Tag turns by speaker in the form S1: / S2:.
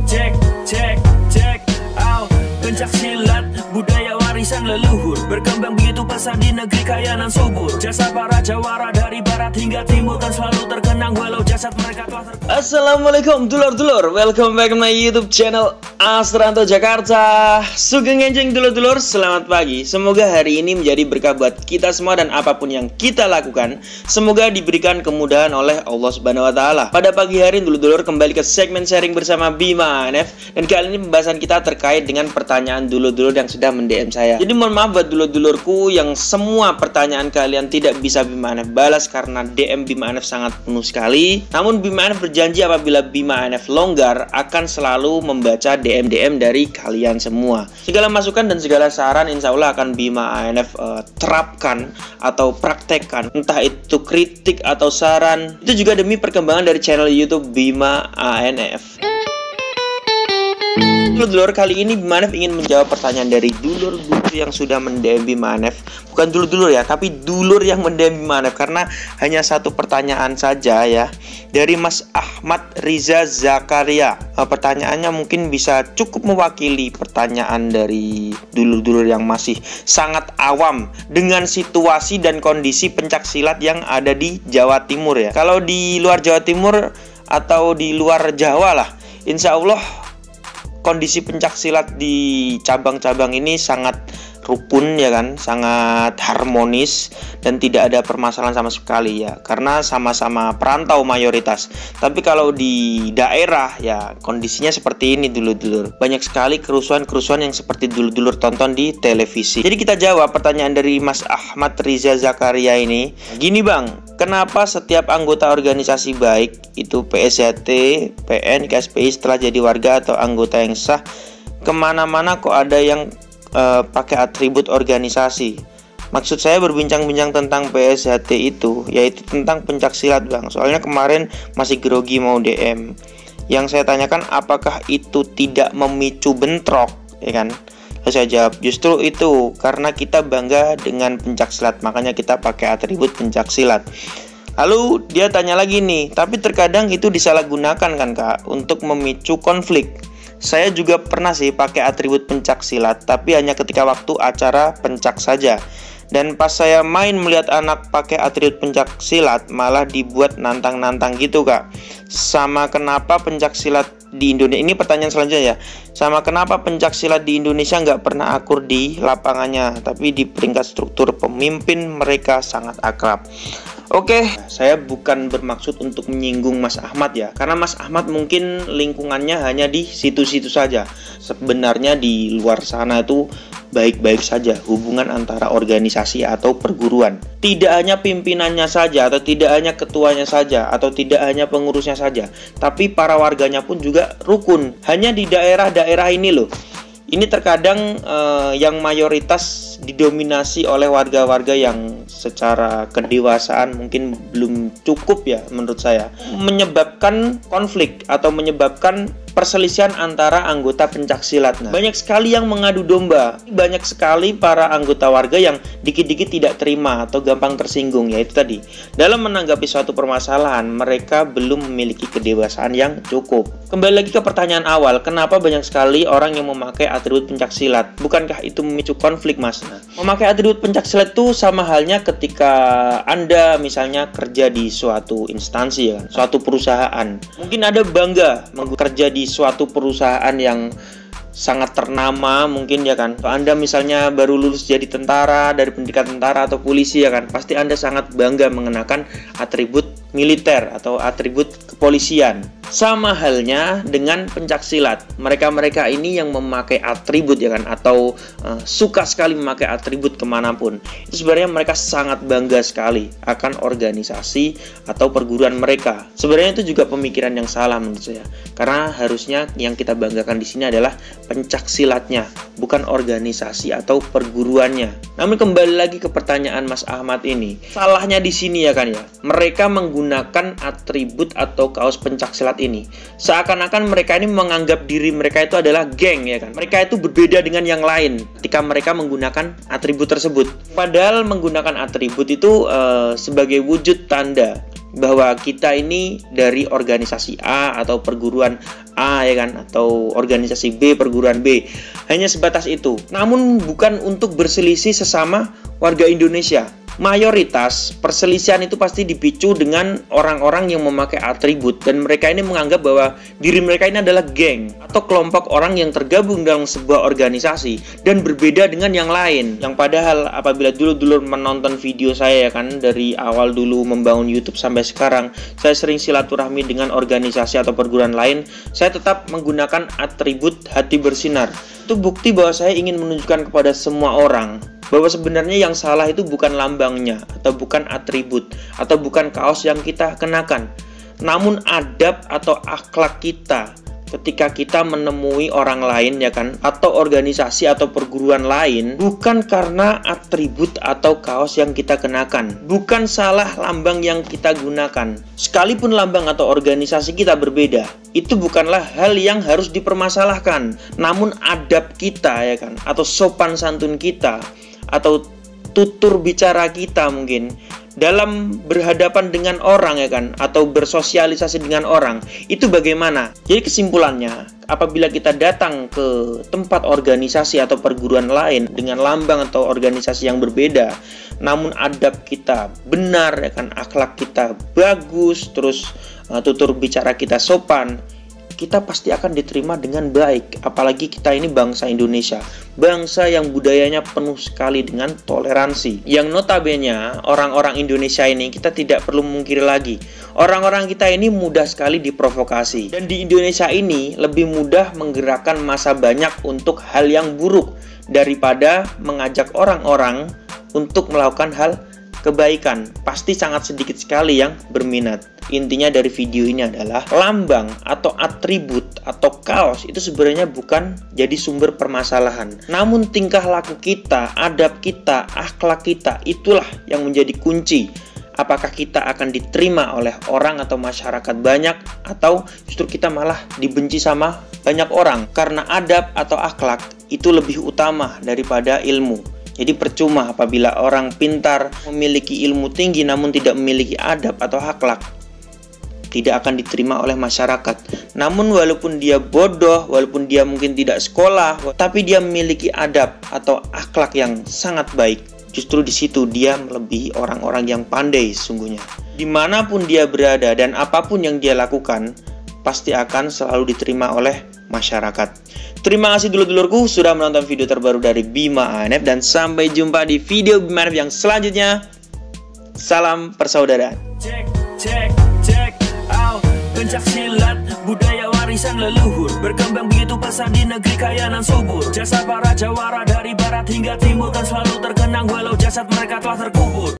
S1: Cek, cek, cek, out. Pencak silat, budaya warisan leluhur, berkembang begitu pesat di negeri kaya dan subur. Jasa para jawara dari barat hingga timur kan selalu terkenang walau jasad mereka telah
S2: Assalamualaikum dulur-dulur, welcome back to my YouTube channel Astranto Jakarta. Sugeng enjing dulur-dulur, selamat pagi. Semoga hari ini menjadi berkah buat kita semua dan apapun yang kita lakukan, semoga diberikan kemudahan oleh Allah Subhanahu wa taala. Pada pagi hari dulur-dulur kembali ke segmen sharing bersama Bima ANF, dan kali ini pembahasan kita terkait dengan pertanyaan dulur-dulur yang sudah mend-DM saya. Jadi mohon maaf buat dulur-dulurku yang semua pertanyaan kalian tidak bisa Bima ANF balas karena DM Bima ANF sangat penuh sekali. Namun Bima ANF berjanji apabila Bima ANF longgar akan selalu membaca DM dari kalian semua. Segala masukan dan segala saran insya Allah akan Bima ANF terapkan atau praktekkan. Entah itu kritik atau saran, itu juga demi perkembangan dari channel YouTube Bima ANF. Dulur-dulur, kali ini Bima ANF ingin menjawab pertanyaan dari dulur-dulur yang sudah mend-DM Bima ANF. Bukan dulur-dulur ya, tapi dulur yang mend-DM Bima ANF, karena hanya satu pertanyaan saja ya, dari Mas Ahmad Riza Zakaria. Pertanyaannya mungkin bisa cukup mewakili pertanyaan dari dulur-dulur yang masih sangat awam dengan situasi dan kondisi pencak silat yang ada di Jawa Timur ya. Kalau di luar Jawa Timur atau di luar Jawa lah, insya Allah kondisi pencak silat di cabang-cabang ini sangat rukun ya kan, sangat harmonis dan tidak ada permasalahan sama sekali ya, karena sama-sama perantau mayoritas. Tapi kalau di daerah ya kondisinya seperti ini dulur-dulur. Banyak sekali kerusuhan-kerusuhan yang seperti dulur-dulur tonton di televisi. Jadi kita jawab pertanyaan dari Mas Ahmad Riza Zakaria ini. Gini bang, kenapa setiap anggota organisasi baik itu PSHT, PN, KSPI setelah jadi warga atau anggota yang sah, kemana-mana kok ada yang pakai atribut organisasi? Maksud saya berbincang-bincang tentang PSHT itu, yaitu tentang pencak silat bang. Soalnya kemarin masih grogi mau DM. Yang saya tanyakan, apakah itu tidak memicu bentrok, ya kan? Saya jawab, justru itu, karena kita bangga dengan pencak silat, makanya kita pakai atribut pencak silat. Lalu dia tanya lagi nih, tapi terkadang itu disalahgunakan kan kak, untuk memicu konflik. Saya juga pernah sih pakai atribut pencak silat, tapi hanya ketika waktu acara pencak saja. Dan pas saya main melihat anak pakai atribut pencak silat, malah dibuat nantang-nantang gitu kak. Sama kenapa pencak silat di Indonesia, ini pertanyaan selanjutnya ya, sama kenapa pencak silat di Indonesia nggak pernah akur di lapangannya, tapi di peringkat struktur pemimpin mereka sangat akrab. Oke, saya bukan bermaksud untuk menyinggung Mas Ahmad ya, karena Mas Ahmad mungkin lingkungannya hanya di situ-situ saja. Sebenarnya di luar sana itu baik-baik saja hubungan antara organisasi atau perguruan. Tidak hanya pimpinannya saja, atau tidak hanya ketuanya saja, atau tidak hanya pengurusnya saja, tapi para warganya pun juga rukun. Hanya di daerah-daerah ini loh, ini terkadang yang mayoritas didominasi oleh warga-warga yang secara kedewasaan mungkin belum cukup ya menurut saya, menyebabkan konflik atau menyebabkan perselisihan antara anggota pencak silat. Nah, banyak sekali yang mengadu domba, banyak sekali para anggota warga yang dikit-dikit tidak terima atau gampang tersinggung, yaitu tadi dalam menanggapi suatu permasalahan mereka belum memiliki kedewasaan yang cukup. Kembali lagi ke pertanyaan awal, kenapa banyak sekali orang yang memakai atribut pencak silat? Bukankah itu memicu konflik mas? Nah, memakai atribut pencak silat itu sama halnya ketika Anda misalnya kerja di suatu instansi ya, suatu perusahaan. Mungkin Anda bangga bekerja di suatu perusahaan yang sangat ternama mungkin ya kan. Kalau Anda misalnya baru lulus jadi tentara, dari pendidikan tentara atau polisi ya kan, pasti Anda sangat bangga mengenakan atribut militer atau atribut kepolisian. Sama halnya dengan pencak silat. Mereka-mereka ini yang memakai atribut ya kan, atau suka sekali memakai atribut kemanapun. Itu sebenarnya mereka sangat bangga sekali akan organisasi atau perguruan mereka. Sebenarnya itu juga pemikiran yang salah menurut saya. Karena harusnya yang kita banggakan di sini adalah pencak silatnya, bukan organisasi atau perguruannya. Namun kembali lagi ke pertanyaan Mas Ahmad ini, salahnya di sini ya kan ya. Mereka menggunakan atribut atau kaos pencak silat ini seakan-akan mereka ini menganggap diri mereka itu adalah geng ya kan. Mereka itu berbeda dengan yang lain ketika mereka menggunakan atribut tersebut. Padahal menggunakan atribut itu sebagai wujud tanda bahwa kita ini dari organisasi A atau perguruan A ya kan, atau organisasi B perguruan B. Hanya sebatas itu. Namun bukan untuk berselisih sesama warga Indonesia. Mayoritas perselisihan itu pasti dipicu dengan orang-orang yang memakai atribut, dan mereka ini menganggap bahwa diri mereka ini adalah geng atau kelompok orang yang tergabung dalam sebuah organisasi dan berbeda dengan yang lain. Yang padahal apabila dulu menonton video saya ya kan, dari awal dulu membangun YouTube sampai sekarang, saya sering silaturahmi dengan organisasi atau perguruan lain, saya tetap menggunakan atribut hati bersinar. Itu bukti bahwa saya ingin menunjukkan kepada semua orang bahwa sebenarnya yang salah itu bukan lambangnya, atau bukan atribut, atau bukan kaos yang kita kenakan, namun adab atau akhlak kita ketika kita menemui orang lain ya kan, atau organisasi atau perguruan lain, bukan karena atribut atau kaos yang kita kenakan, bukan salah lambang yang kita gunakan. Sekalipun lambang atau organisasi kita berbeda, itu bukanlah hal yang harus dipermasalahkan, namun adab kita ya kan, atau sopan santun kita, atau tutur bicara kita mungkin dalam berhadapan dengan orang ya kan, atau bersosialisasi dengan orang, itu bagaimana. Jadi kesimpulannya, apabila kita datang ke tempat organisasi atau perguruan lain dengan lambang atau organisasi yang berbeda, namun adab kita benar ya kan, akhlak kita bagus, terus tutur bicara kita sopan, kita pasti akan diterima dengan baik. Apalagi kita ini bangsa Indonesia, bangsa yang budayanya penuh sekali dengan toleransi, yang notabene orang-orang Indonesia ini, kita tidak perlu memungkiri lagi, orang-orang kita ini mudah sekali diprovokasi. Dan di Indonesia ini lebih mudah menggerakkan massa banyak untuk hal yang buruk daripada mengajak orang-orang untuk melakukan hal kebaikan. Pasti sangat sedikit sekali yang berminat. Intinya dari video ini adalah lambang atau atribut atau kaos itu sebenarnya bukan jadi sumber permasalahan, namun tingkah laku kita, adab kita, akhlak kita, itulah yang menjadi kunci. Apakah kita akan diterima oleh orang atau masyarakat banyak, atau justru kita malah dibenci sama banyak orang karena adab atau akhlak itu lebih utama daripada ilmu. Jadi percuma apabila orang pintar memiliki ilmu tinggi namun tidak memiliki adab atau akhlak, tidak akan diterima oleh masyarakat. Namun walaupun dia bodoh, walaupun dia mungkin tidak sekolah, tapi dia memiliki adab atau akhlak yang sangat baik, justru di situ dia melebihi orang-orang yang pandai sesungguhnya. Dimanapun dia berada dan apapun yang dia lakukan, pasti akan selalu diterima oleh masyarakat. Terima kasih dulur-dulurku sudah menonton video terbaru dari Bima ANF, dan sampai jumpa di video Bima ANF yang selanjutnya. Salam persaudaraan.
S1: Check out, pencak silat budaya warisan leluhur, berkembang begitu pesat di negeri kaya nan subur. Jasa para jawara dari barat hingga timur kan selalu terkenang, walau jasad mereka telah terkenang.